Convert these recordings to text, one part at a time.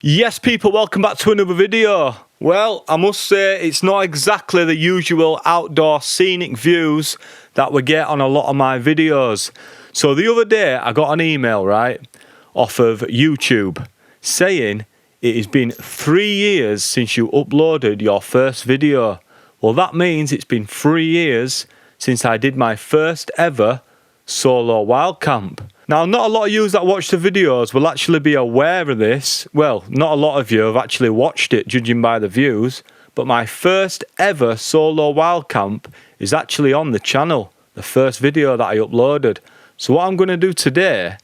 Yes people, welcome back to another video. Well, I must say it's not exactly the usual outdoor scenic views that we get on a lot of my videos. So the other day I got an email, right, off of YouTube saying it has been 3 years since you uploaded your first video. Well, that means it's been 3 years since I did my first ever solo wild camp. Now, not a lot of you that watch the videos will actually be aware of this. Well, not a lot of you have actually watched it, judging by the views. But my first ever solo wild camp is actually on the channel. The first video that I uploaded. So what I'm going to do today,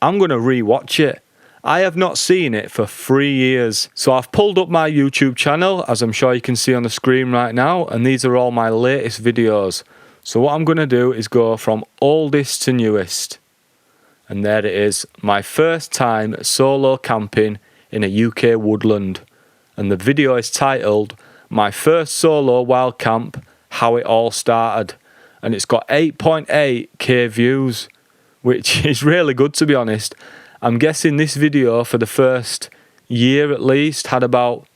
I'm going to re-watch it. I have not seen it for 3 years. So I've pulled up my YouTube channel, as I'm sure you can see on the screen right now. And these are all my latest videos. So what I'm going to do is go from oldest to newest. And there it is, my first time solo camping in a UK woodland. And the video is titled, My First Solo Wild Camp, How It All Started. And it's got 8.8k views, which is really good to be honest. I'm guessing this video for the first year at least had about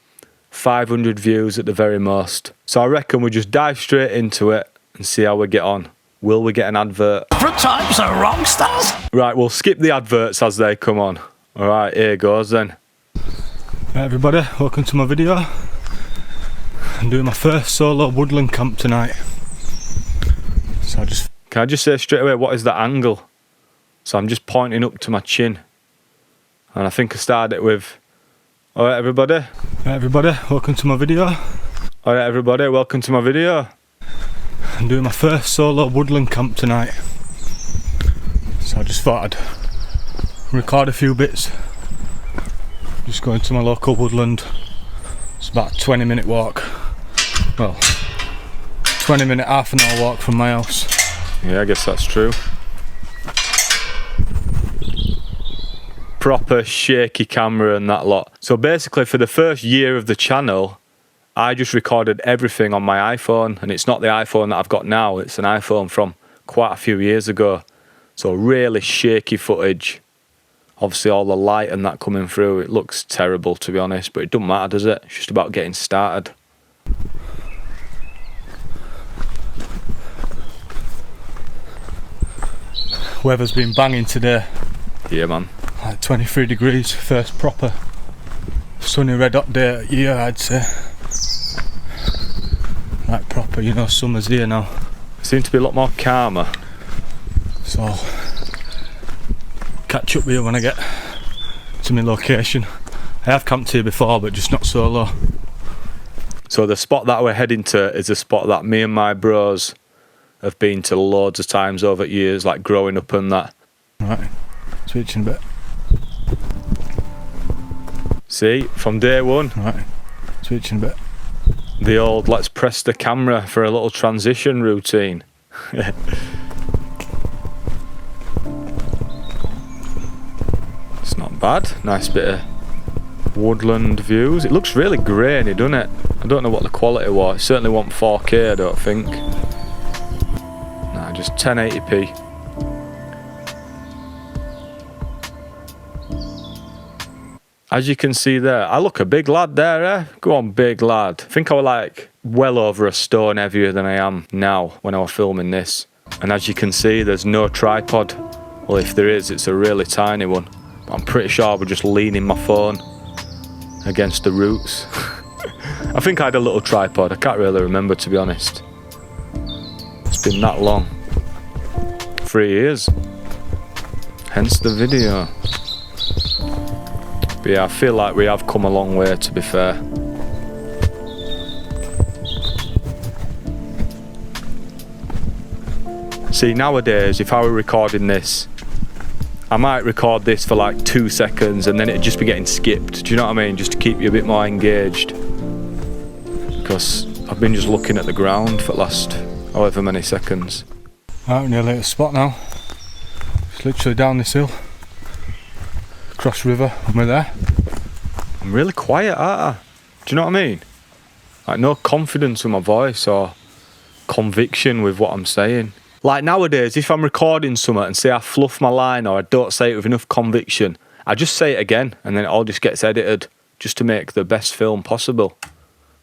500 views at the very most. So I reckon we'll just dive straight into it and see how we get on. Will we get an advert? Different types of rock stars. Right, we'll skip the adverts as they come on. Alright, here goes then. Hey everybody, welcome to my video. I'm doing my first solo woodland camp tonight. So Can I just say straight away, what is that angle? So I'm just pointing up to my chin. And I think I started it with, alright everybody. Hey everybody, welcome to my video. Alright everybody, welcome to my video. I'm doing my first solo woodland camp tonight. So I just thought I'd record a few bits. Just going to my local woodland. It's about a 20-minute walk. Well, 20-minute, half an hour walk from my house. Yeah, I guess that's true. Proper shaky camera and that lot. So basically for the first year of the channel, I just recorded everything on my iPhone, and it's not the iPhone that I've got now, it's an iPhone from quite a few years ago. So really shaky footage. Obviously all the light and that coming through, it looks terrible to be honest, but it doesn't matter, does it? It's just about getting started. Weather's been banging today. Yeah man. Like 23 degrees, first proper sunny red hot day of the year I'd say. Like proper, you know, summer's here now. Seems to be a lot more calmer. So I'll catch up with you when I get to my location. I have camped here before, but just not solo. So the spot that we're heading to is a spot that me and my bros have been to loads of times over years, like growing up and that. Right, switching a bit. See, from day one. Right, switching a bit. The old let's press the camera for a little transition routine. It's not bad. Nice bit of woodland views. It looks really grainy, doesn't it? I don't know what the quality was. It certainly wasn't 4K, I don't think. Nah, just 1080p. As you can see there, I look a big lad there, eh? Go on, big lad. I think I was like well over a stone heavier than I am now when I was filming this. And as you can see, there's no tripod. Well, if there is, it's a really tiny one. But I'm pretty sure we're just leaning my phone against the roots. I think I had a little tripod. I can't really remember, to be honest. It's been that long. 3 years. Hence the video. But yeah, I feel like we have come a long way, to be fair. See, nowadays, if I were recording this, I might record this for like 2 seconds and then it'd just be getting skipped. Do you know what I mean? Just to keep you a bit more engaged. Because I've been just looking at the ground for the last however many seconds. Right, we're nearly at the spot now. It's literally down this hill. Cross river, and we're there. I'm really quiet, aren't I? Do you know what I mean? Like no confidence with my voice or conviction with what I'm saying. Like nowadays, if I'm recording something and say I fluff my line or I don't say it with enough conviction, I just say it again and then it all just gets edited just to make the best film possible.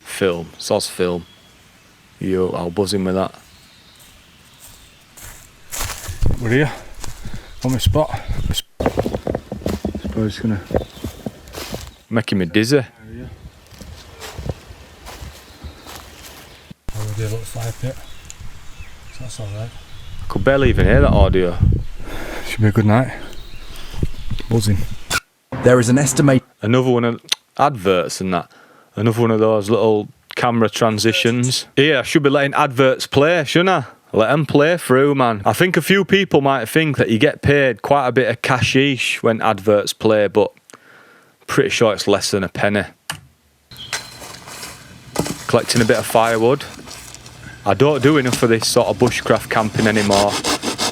Soz film. Yo, I'll buzz him with that. We're here on my spot. I suppose it's gonna Making me dizzy. Already a little fire pit, so that's alright. I could barely even hear that audio. Should be a good night. Buzzing. There is an estimate. Another one of adverts and that. Another one of those little camera transitions. Yeah, I should be letting adverts play, shouldn't I? Let them play through, man. I think a few people might think that you get paid quite a bit of cashish when adverts play, but I'm pretty sure it's less than a penny. Collecting a bit of firewood. I don't do enough of this sort of bushcraft camping anymore.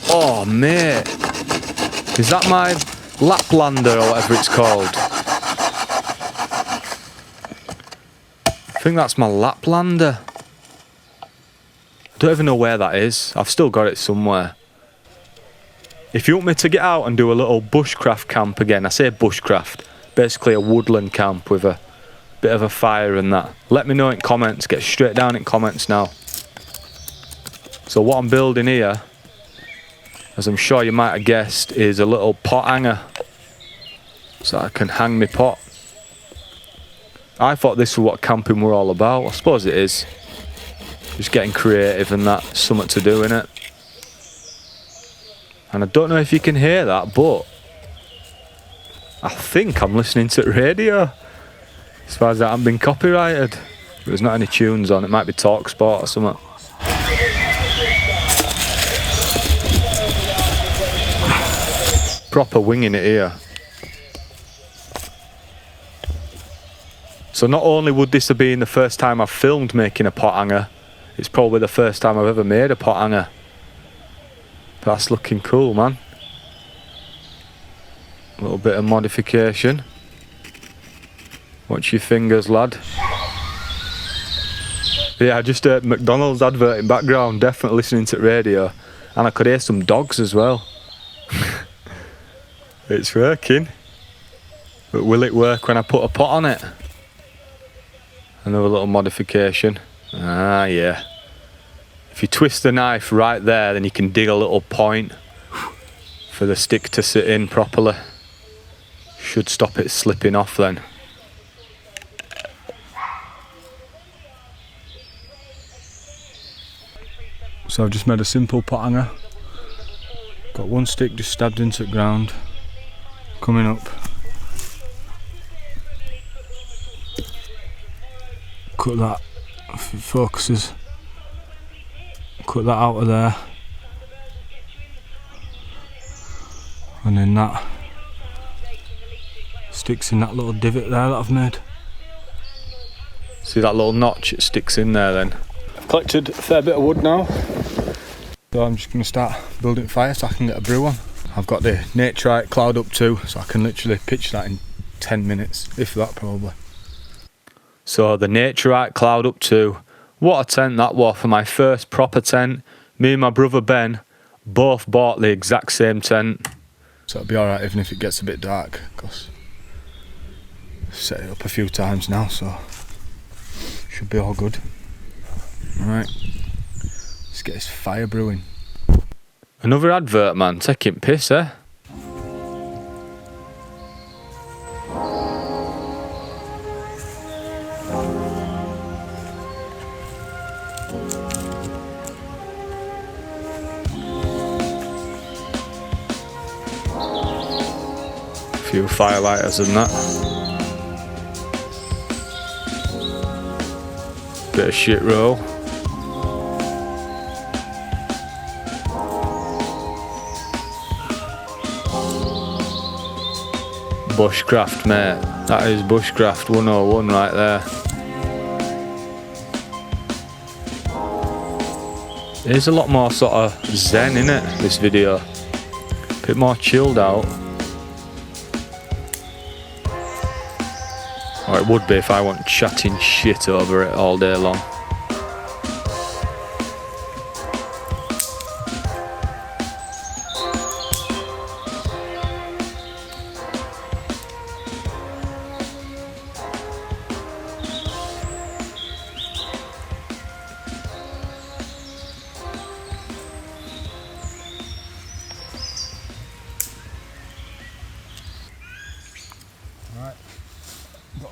Oh, mate. Is that my Laplander or whatever it's called? I think that's my Laplander. I don't even know where that is. I've still got it somewhere. If you want me to get out and do a little bushcraft camp again, I say bushcraft, basically a woodland camp with a bit of a fire and that, let me know in comments. Get straight down in comments now. So what I'm building here, as I'm sure you might have guessed, is a little pot hanger so I can hang my pot. I thought this was what camping were all about. I suppose it is. Just getting creative and that, something to do in it. And I don't know if you can hear that, but I think I'm listening to the radio. As far as that, I haven't been copyrighted. There's not any tunes on. It might be TalkSport or something. Proper winging it here. So not only would this have been the first time I've filmed making a pot hanger, it's probably the first time I've ever made a pot hanger. That's looking cool, man. A little bit of modification. Watch your fingers, lad. Yeah, I just heard McDonald's advert in background, definitely listening to the radio. And I could hear some dogs as well. It's working. But will it work when I put a pot on it? Another little modification. Ah, yeah. If you twist the knife right there, then you can dig a little point for the stick to sit in properly. Should stop it slipping off then. So I've just made a simple pot hanger. Got one stick just stabbed into the ground. Coming up. Cut that, if it focuses. Cut that out of there. And then that sticks in that little divot there that I've made. See that little notch? It sticks in there then. I've collected a fair bit of wood now. So I'm just going to start building fire so I can get a brew on. I've got the Naturite Cloud Up 2, so I can literally pitch that in 10 minutes, if that probably. So the Naturite Cloud Up 2. What a tent that was for my first proper tent. Me and my brother Ben both bought the exact same tent. So it'll be alright even if it gets a bit dark, because I've set it up a few times now, so should be all good. Alright, let's get this fire brewing. Another advert, man, taking piss, eh? Few firelighters and that. Bit of shit roll. Bushcraft, mate. That is bushcraft 101 right there. There's a lot more sort of zen in it, this video. A bit more chilled out. Or it would be if I wasn't chatting shit over it all day long.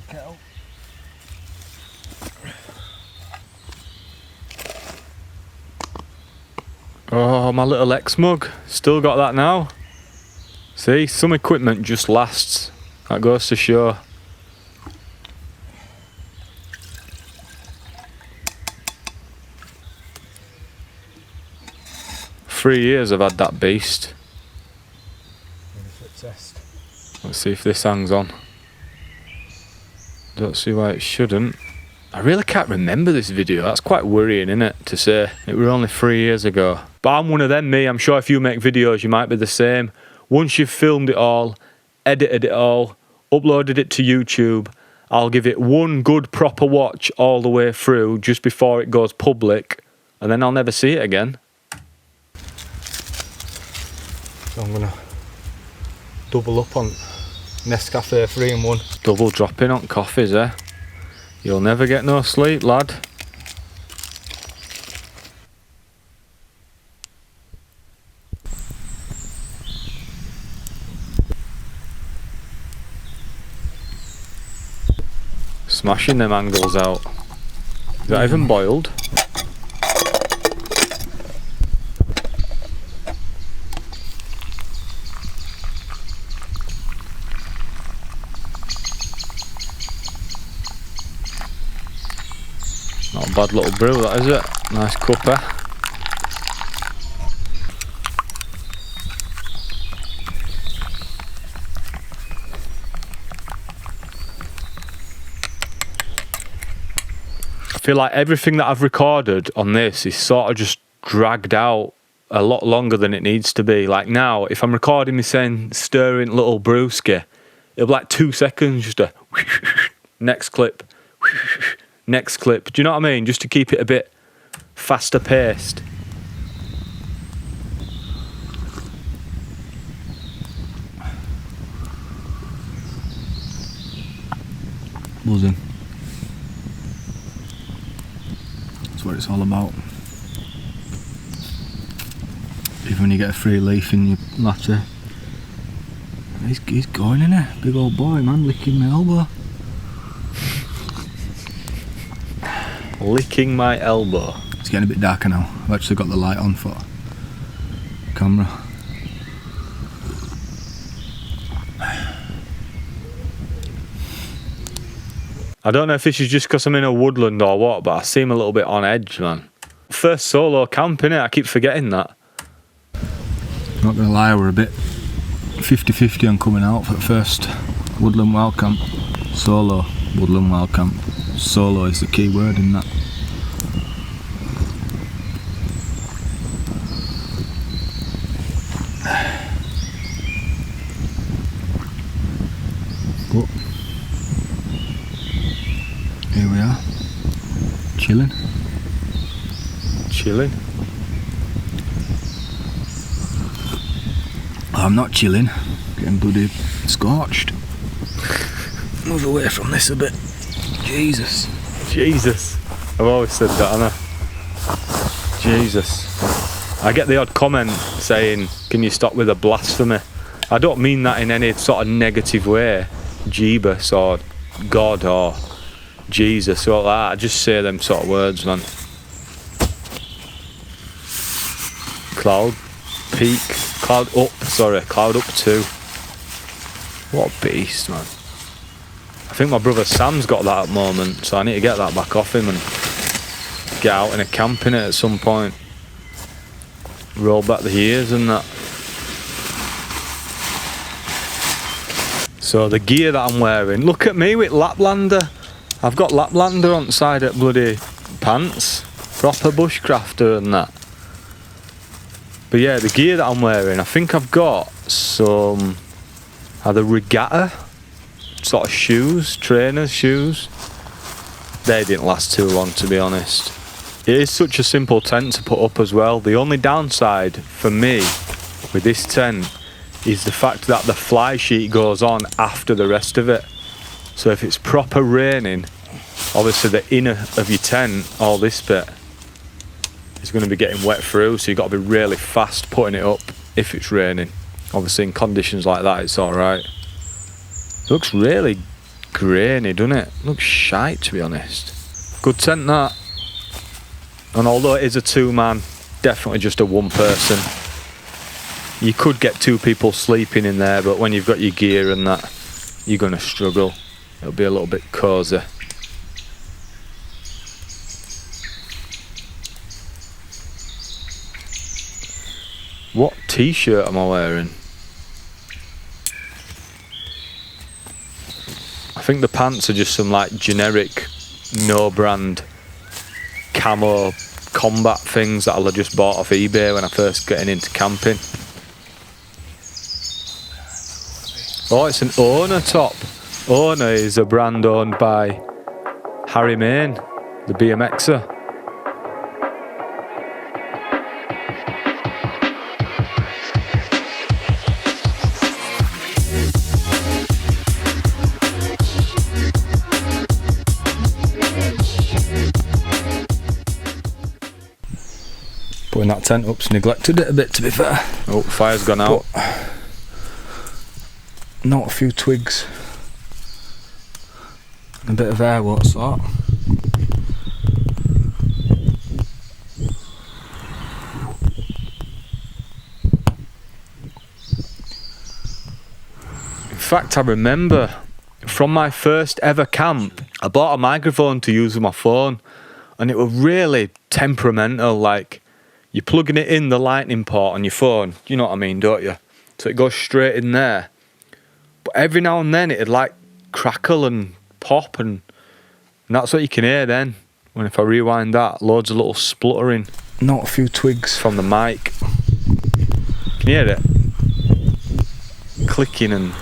kettle. Oh, my little X mug. Still got that now. See, some equipment just lasts. That goes to show. Three years I've had that beast. Let's see if this hangs on. Don't see why it shouldn't. I really can't remember this video. That's quite worrying, isn't it, to say. It were only 3 years ago. But I'm one of them, me. I'm sure if you make videos, you might be the same. Once you've filmed it all, edited it all, uploaded it to YouTube, I'll give it one good proper watch all the way through just before it goes public, and then I'll never see it again. So I'm gonna double up on Nescafe 3-in-1. Double dropping on coffees, eh? You'll never get no sleep, lad. Smashing them angles out. Is that even boiled? Not a bad little brew, that is it? Nice cuppa. I feel like everything that I've recorded on this is sort of just dragged out a lot longer than it needs to be. Like now, if I'm recording me saying stirring little brewski, it'll be like 2 seconds, just a next clip. Next clip, do you know what I mean? Just to keep it a bit faster paced. Buzzing. That's what it's all about. Even when you get a free leaf in your latte. He's going in there. Big old boy, man, licking my elbow. Licking my elbow. It's getting a bit darker now. I've actually got the light on for camera. I don't know if this is just because I'm in a woodland or what, but I seem a little bit on edge, man. First solo camp, innit? I keep forgetting that. Not gonna lie, we're a bit 50-50 on coming out for the first woodland wild camp. Solo woodland wild camp. Solo is the key word in that. But here we are, chilling. Chilling. I'm not chilling, getting bloody scorched. Move away from this a bit. Jesus. Jesus. I've always said that, haven't I? Jesus. I get the odd comment saying, can you stop with the blasphemy? I don't mean that in any sort of negative way. Jeebus or God or Jesus or that. I just say them sort of words, man. Cloud peak. Cloud up, sorry. Cloud up 2. What a beast, man. I think my brother Sam's got that at the moment, so I need to get that back off him and get out in a camp in it at some point. Roll back the years and that. So the gear that I'm wearing, look at me with Laplander. I've got Laplander on the side of bloody pants. Proper bushcrafter and that. But yeah, the gear that I'm wearing, I think I've got some either regatta sort of shoes, trainers shoes. They didn't last too long, to be honest. It is such a simple tent to put up as well. The only downside for me with this tent is the fact that the fly sheet goes on after the rest of it. So if it's proper raining, obviously the inner of your tent, all this bit, is going to be getting wet through, so you've got to be really fast putting it up if it's raining. Obviously in conditions like that it's alright. Looks really grainy, doesn't it? Looks shite, to be honest. Good tent, that. And although it is a two-man, definitely just a one-person. You could get two people sleeping in there, but when you've got your gear and that, you're going to struggle. It'll be a little bit cosy. What t-shirt am I wearing? I think the pants are just some like generic, no brand camo combat things that I just bought off eBay when I first getting into camping. Oh, it's an Owner top. Owner is a brand owned by Harry Main, the BMXer. Putting that tent up's neglected it a bit, to be fair. Oh, fire's gone out. But not a few twigs. A bit of air, what's that? In fact, I remember from my first ever camp, I bought a microphone to use with my phone, and it was really temperamental. Like, you're plugging it in the lightning port on your phone, you know what I mean, don't you? So it goes straight in there. But every now and then it'd like crackle and pop, and that's what you can hear then. When if I rewind that, loads of little spluttering. Not a few twigs from the mic. Can you hear it? Clicking and...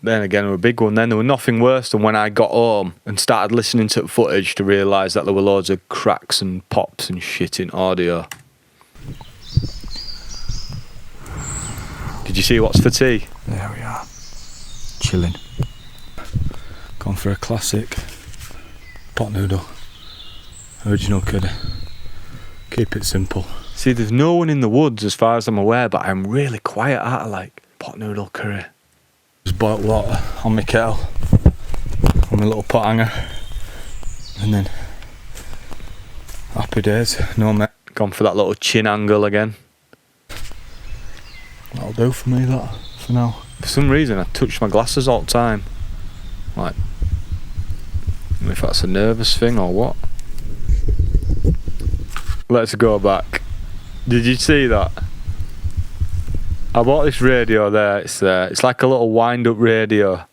Then again, a big one. Then there was nothing worse than when I got home and started listening to the footage to realise that there were loads of cracks and pops and shit in audio. Did you see what's for tea? There we are. Chilling. Gone for a classic pot noodle. Original curry. Keep it simple. See, there's no one in the woods as far as I'm aware, but I'm really quiet, aren't I? Like pot noodle curry. Just boiled water on my kettle, on my little pot hanger, and then happy days. No mate. Gone for that little chin angle again. That'll do for me, that, for now. For some reason I touch my glasses all the time. Like, I don't know if that's a nervous thing or what. Let's go back. Did you see that? I bought this radio there. It's like a little wind-up radio,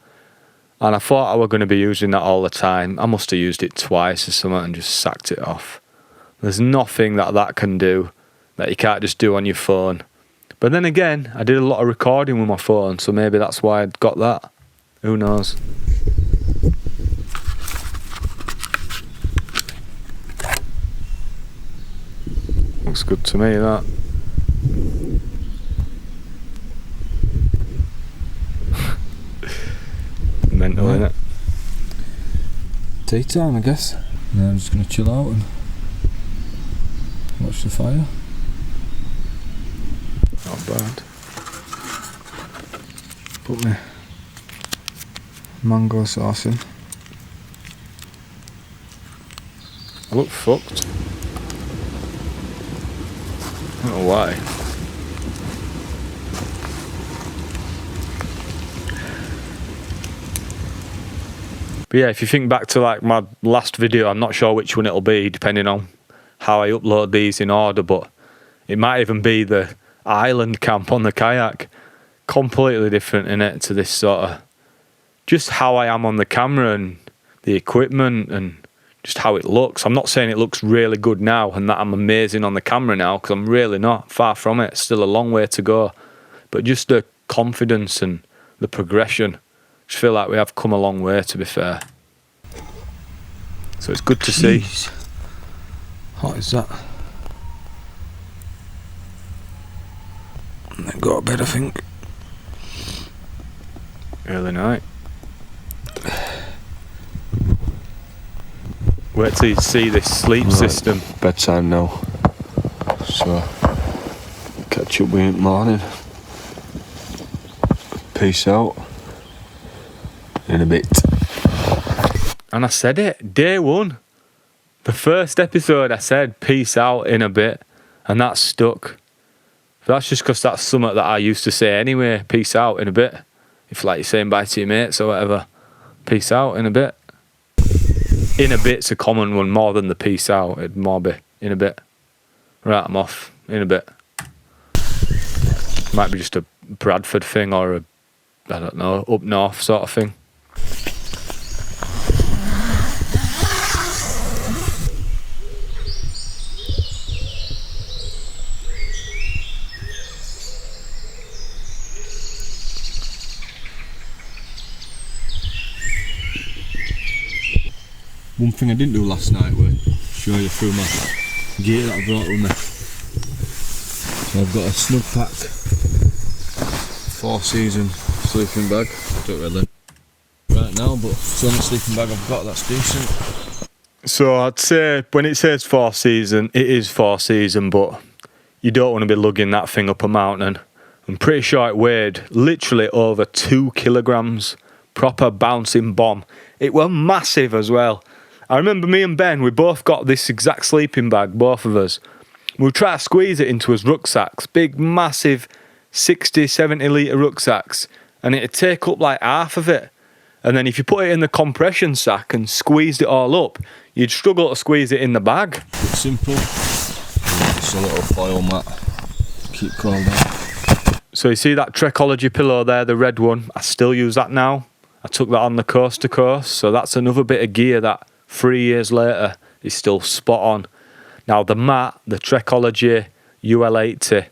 and I thought I were going to be using that all the time. I must have used it twice or something and just sacked it off. There's nothing that can do that you can't just do on your phone. But then again, I did a lot of recording with my phone, so maybe that's why I got that. Who knows? Looks good to me, that. Mental, innit? Tea time, I guess. Yeah, I'm just going to chill out and watch the fire. Not bad. Put my mango sauce in. I look fucked. I don't know why. But yeah, if you think back to like my last video, I'm not sure which one it'll be depending on how I upload these in order, but it might even be the island camp on the kayak. Completely different in it to this sort of, just how I am on the camera and the equipment and just how it looks. I'm not saying it looks really good now and that I'm amazing on the camera now, because I'm really not. Far from it. Still a long way to go. But just the confidence and the progression, just feel like we have come a long way, to be fair. So it's good to see. What is that? And then go to bed, I think. Early night. Wait till you see this sleep system. Bedtime now, so catch up with you in the morning. Peace out. in a bit. And I said it, day one. The first episode I said peace out in a bit, and that's stuck. That's just because that's something that I used to say anyway, peace out in a bit. If like you're saying bye to your mates or whatever, peace out in a bit. In a bit's a common one more than the peace out. It'd more be in a bit. Right, I'm off, in a bit. Might be just a Bradford thing or a, I don't know, up north sort of thing. One thing I didn't do last night was show you through my gear that I brought with me. So I've got a snug pack 4-season sleeping bag. Don't really right now, but it's the only sleeping bag I've got that's decent. So I'd say when it says 4-season, it is 4-season, but you don't want to be lugging that thing up a mountain. I'm pretty sure it weighed literally over 2 kilograms. Proper bouncing bomb. It was massive as well. I remember me and Ben, we both got this exact sleeping bag, both of us. We tried to squeeze it into his rucksacks, big, massive 60, 70 litre rucksacks, and it'd take up like half of it. And then if you put it in the compression sack and squeezed it all up, you'd struggle to squeeze it in the bag. It's simple. Just a little foil mat. Keep cold down. So you see that Trekology pillow there, the red one? I still use that now. I took that on the coast to coast, so that's another bit of gear that 3 years later is still spot on. Now the mat, the Trekology UL80,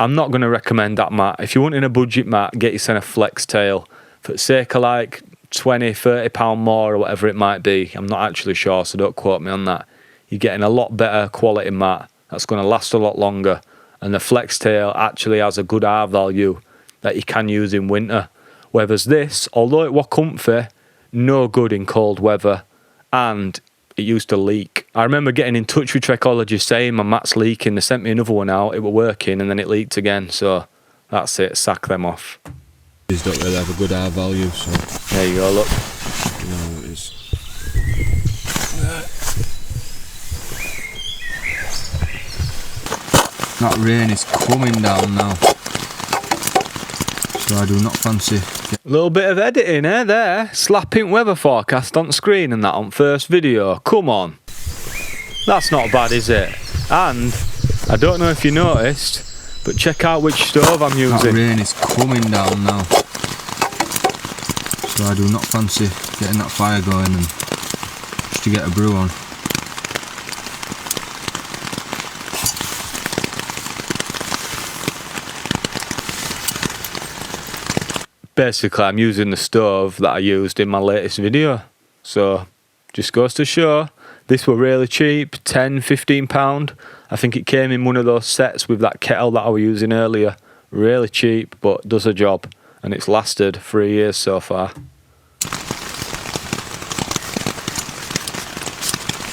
I'm not going to recommend that mat. If you want in a budget mat, get yourself a flex tail. For the sake of like 20, 30 pound more or whatever it might be, I'm not actually sure, so don't quote me on that. You're getting a lot better quality mat that's going to last a lot longer, and the flex tail actually has a good R value that you can use in winter. Whereas this, although it was comfy, no good in cold weather, and it used to leak. I remember getting in touch with Trekology saying my mat's leaking. They sent me another one out, it was working, and then it leaked again, so that's it, sack them off. These don't really have a good R value, so there you go, look. You know what it is. That rain is coming down now, so I do not fancy. A little bit of editing, there? Slapping weather forecast on screen and that on first video. Come on. That's not bad, is it? And, I don't know if you noticed, but check out which stove I'm using. That rain is coming down now, so I do not fancy getting that fire going and just to get a brew on. Basically, I'm using the stove that I used in my latest video. So, just goes to show, this were really cheap, £10–15. I think it came in one of those sets with that kettle that I was using earlier. Really cheap, but does a job. And it's lasted 3 years so far.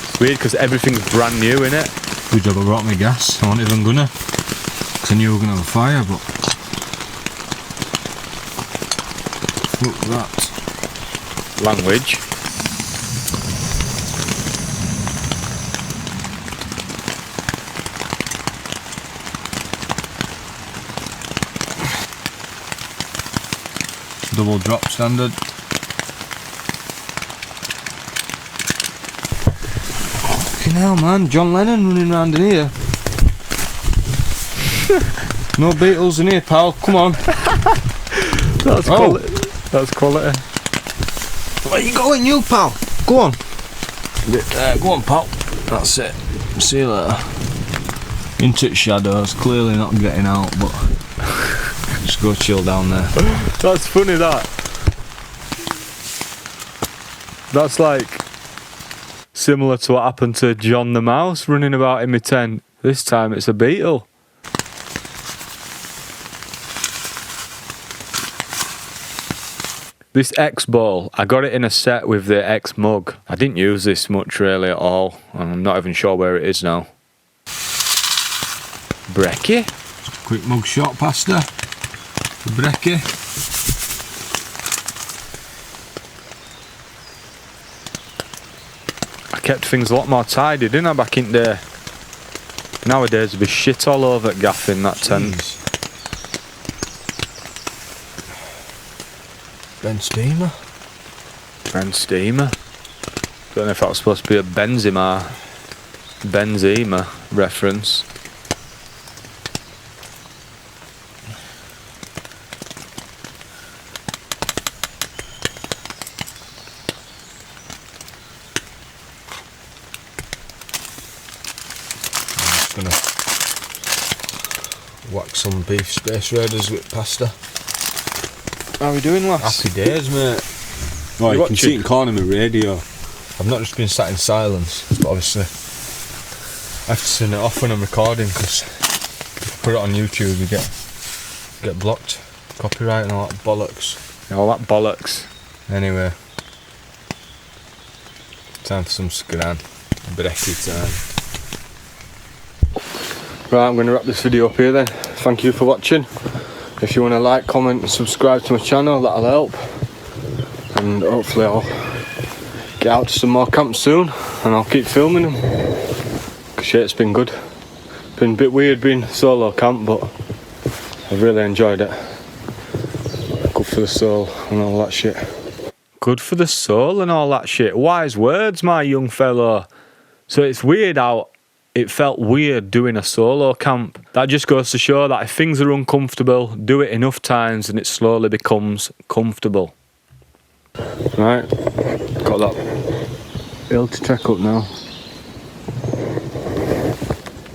It's weird because everything's brand new in it. Good job I brought me gas. I wasn't even gonna, because I knew we were gonna have a fire, but look at that. Language. Double drop standard. Fucking hell, man, John Lennon running around in here. No Beatles in here, pal, come on. That's quality. That's quality. Where you going, you pal? Go on. Go on, pal. That's it. See you later. Into shadows, clearly not getting out, but just go chill down there. That's funny, that. That's like similar to what happened to John the Mouse running about in my tent. This time it's a beetle. This X bowl, I got it in a set with the X mug. I didn't use this much really at all, and I'm not even sure where it is now. Brekkie? Just a quick mug shot pasta. The brekkie. kept things a lot more tidy, didn't I, back in the day? Nowadays there'd be shit all over gaff in that tent. Ben Steamer. Ben Steamer. Don't know if that was supposed to be a Benzema reference. Gonna whack some beef space raiders with pasta. How are we doing, lass? Happy days, mate. Oh, you can watching? see it in corner of my radio. I've not just been sat in silence, but obviously I have to turn it off when I'm recording because if I put it on YouTube, you get blocked, copyright and all that bollocks. All that bollocks. Anyway, time for some scran. Brekkie time. Right, I'm going to wrap this video up here then. Thank you for watching. If you want to like, comment and subscribe to my channel, that'll help. And hopefully I'll get out to some more camps soon and I'll keep filming them. Cause yeah, it's been good. Been a bit weird being solo camp, but I've really enjoyed it. Good for the soul and all that shit. Good for the soul and all that shit. Wise words, my young fellow. So it's weird how it felt weird doing a solo camp. That just goes to show that if things are uncomfortable, do it enough times and it slowly becomes comfortable. Right, got that hill to trek up now.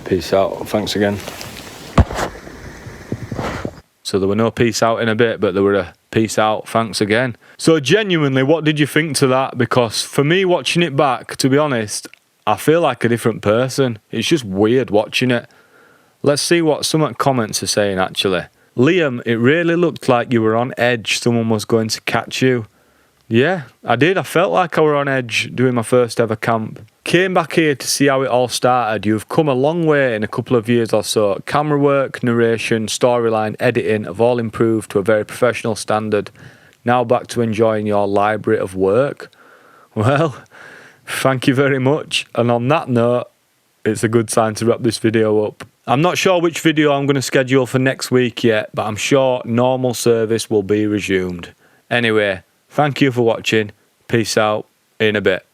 Peace out, thanks again. So there were no peace out in a bit, but there were a peace out, thanks again. So genuinely, what did you think to that? Because for me, watching it back, to be honest, I feel like a different person. It's just weird watching it. Let's see what some comments are saying actually. Liam, it really looked like you were on edge. Someone was going to catch you. Yeah, I did. I felt like I were on edge doing my first ever camp. Came back here to see how it all started. You've come a long way in a couple of years or so. Camera work, narration, storyline, editing have all improved to a very professional standard. Now back to enjoying your library of work. Well, thank you very much. And on that note, it's a good time to wrap this video up. I'm not sure which video I'm going to schedule for next week yet, but I'm sure normal service will be resumed. Anyway, thank you for watching. Peace out. In a bit.